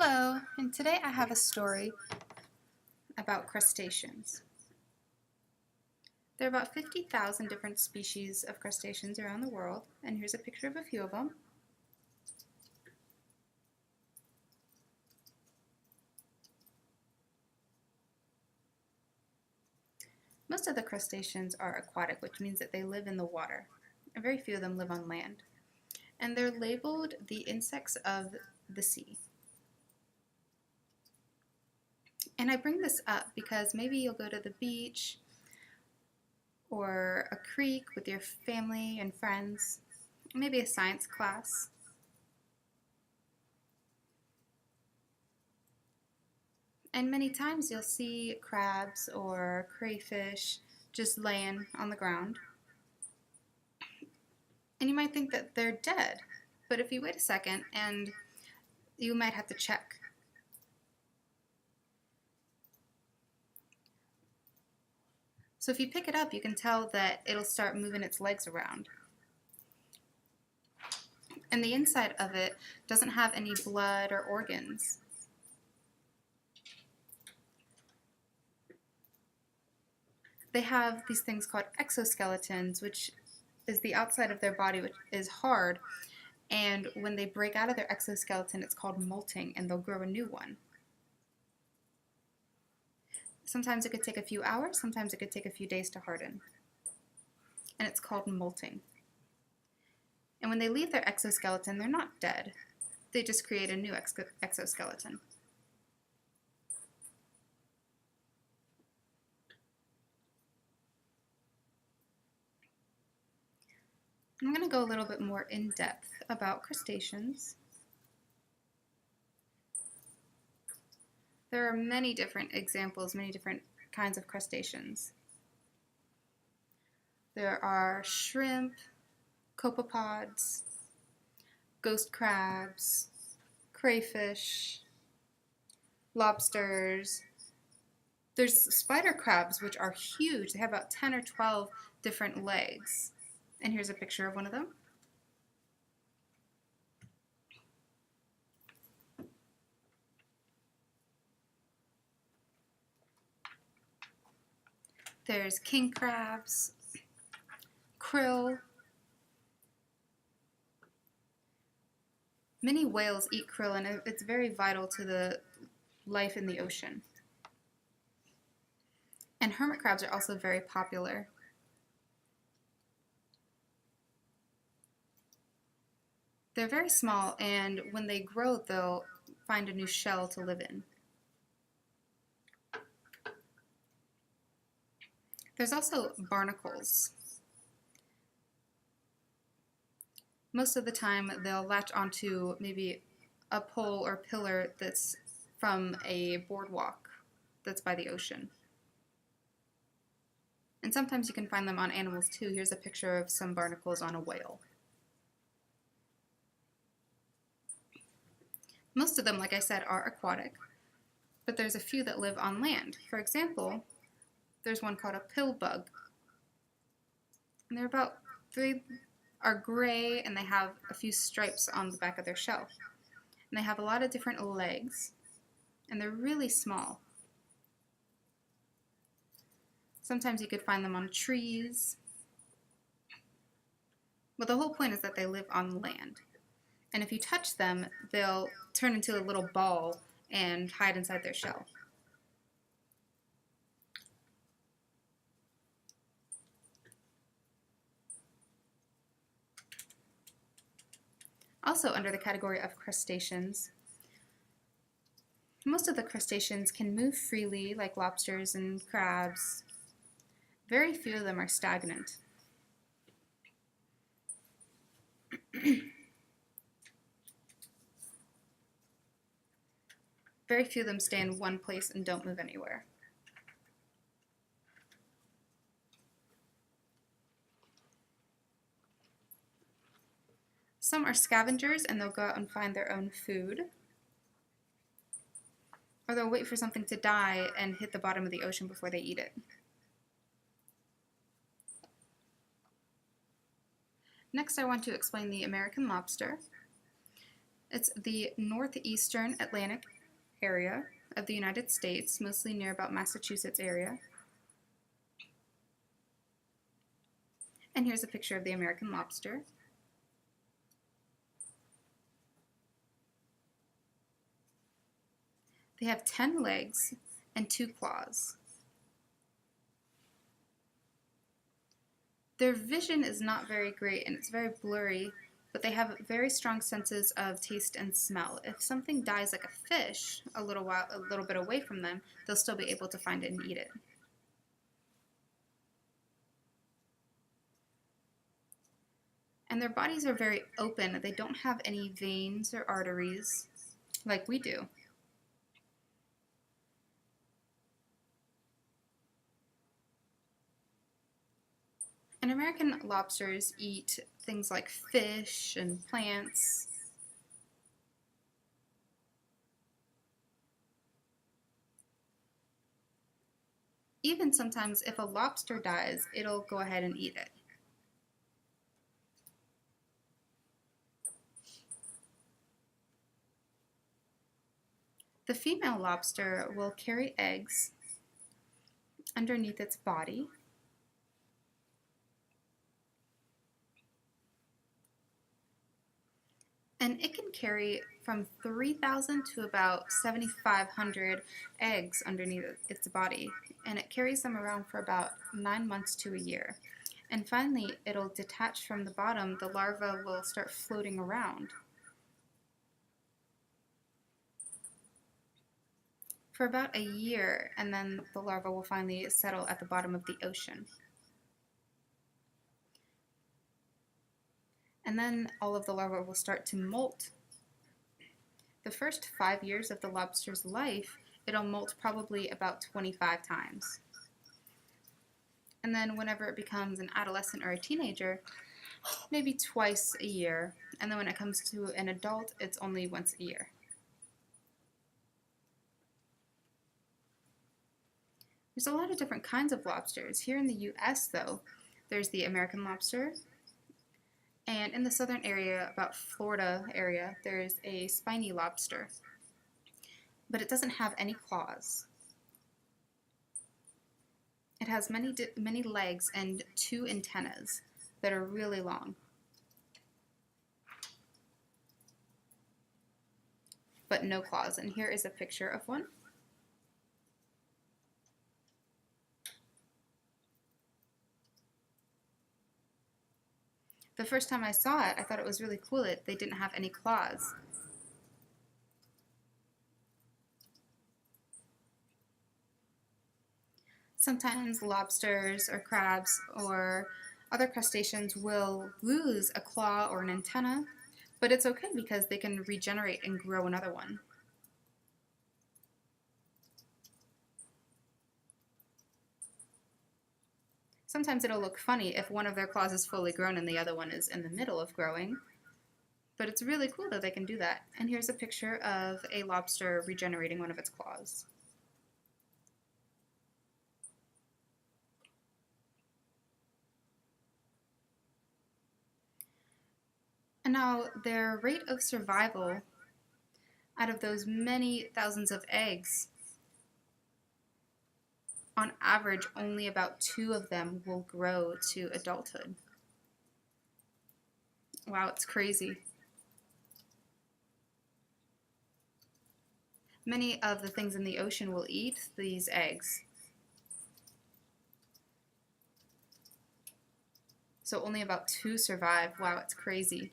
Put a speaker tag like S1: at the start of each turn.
S1: Hello, and today I have a story about crustaceans. There are about 50,000 different species of crustaceans around the world, and here's a picture of a few of them. Most of the crustaceans are aquatic, which means that they live in the water. Very few of them live on land. And they're labeled the insects of the sea. And I bring this up because maybe you'll go to the beach or a creek with your family and friends, maybe a science class. And many times you'll see crabs or crayfish just laying on the ground. And you might think that they're dead, but if you wait a second, and you might have to check. So if you pick it up, you can tell that it'll start moving its legs around. And the inside of it doesn't have any blood or organs. They have these things called exoskeletons, which is the outside of their body, which is hard. And when they break out of their exoskeleton, it's called molting, and they'll grow a new one. Sometimes it could take a few hours, sometimes it could take a few days to harden. And it's called molting. And when they leave their exoskeleton, they're not dead. They just create a new exoskeleton. I'm going to go a little bit more in depth about crustaceans. There are many different examples, many different kinds of crustaceans. There are shrimp, copepods, ghost crabs, crayfish, lobsters. There's spider crabs, which are huge. They have about 10 or 12 different legs. And here's a picture of one of them. There's king crabs, krill. Many whales eat krill, and it's very vital to the life in the ocean. And hermit crabs are also very popular. They're very small, and when they grow, they'll find a new shell to live in. There's also barnacles. Most of the time, they'll latch onto maybe a pole or pillar that's from a boardwalk that's by the ocean. And sometimes you can find them on animals too. Here's a picture of some barnacles on a whale. Most of them, like I said, are aquatic, but there's a few that live on land. For example, there's one called a pill bug. And they are gray, and they have a few stripes on the back of their shell. And they have a lot of different legs, and they're really small. Sometimes you could find them on trees. But the whole point is that they live on land. And if you touch them, they'll turn into a little ball and hide inside their shell. Also under the category of crustaceans, most of the crustaceans can move freely, like lobsters and crabs. Very few of them are stagnant. Very few of them stay in one place and don't move anywhere. Some are scavengers, and they'll go out and find their own food. Or they'll wait for something to die and hit the bottom of the ocean before they eat it. Next, I want to explain the American lobster. It's the northeastern Atlantic area of the United States, mostly near about Massachusetts area. And here's a picture of the American lobster. They have 10 legs and 2 claws. Their vision is not very great and it's very blurry, but they have very strong senses of taste and smell. If something dies like a fish a little bit away from them, they'll still be able to find it and eat it. And their bodies are very open. They don't have any veins or arteries like we do. And American lobsters eat things like fish and plants. Even sometimes if a lobster dies, it'll go ahead and eat it. The female lobster will carry eggs underneath its body. And it can carry from 3,000 to about 7,500 eggs underneath its body. And it carries them around for about 9 months to a year. And finally, it'll detach from the bottom. The larva will start floating around for about a year, and then the larva will finally settle at the bottom of the ocean. And then all of the larvae will start to molt. The first 5 years of the lobster's life, it'll molt probably about 25 times. And then whenever it becomes an adolescent or a teenager, maybe twice a year. And then when it comes to an adult, it's only once a year. There's a lot of different kinds of lobsters. Here in the US, though, there's the American lobster. And in the southern area, about Florida area, there's a spiny lobster. But it doesn't have any claws. It has many legs and 2 antennas that are really long. But no claws. And here is a picture of one. The first time I saw it, I thought it was really cool that they didn't have any claws. Sometimes lobsters or crabs or other crustaceans will lose a claw or an antenna, but it's okay because they can regenerate and grow another one. Sometimes it'll look funny if one of their claws is fully grown and the other one is in the middle of growing. But it's really cool that they can do that. And here's a picture of a lobster regenerating one of its claws. And now their rate of survival out of those many thousands of eggs, on average, only about 2 of them will grow to adulthood. Wow, it's crazy. Many of the things in the ocean will eat these eggs. So only about 2 survive. Wow, it's crazy.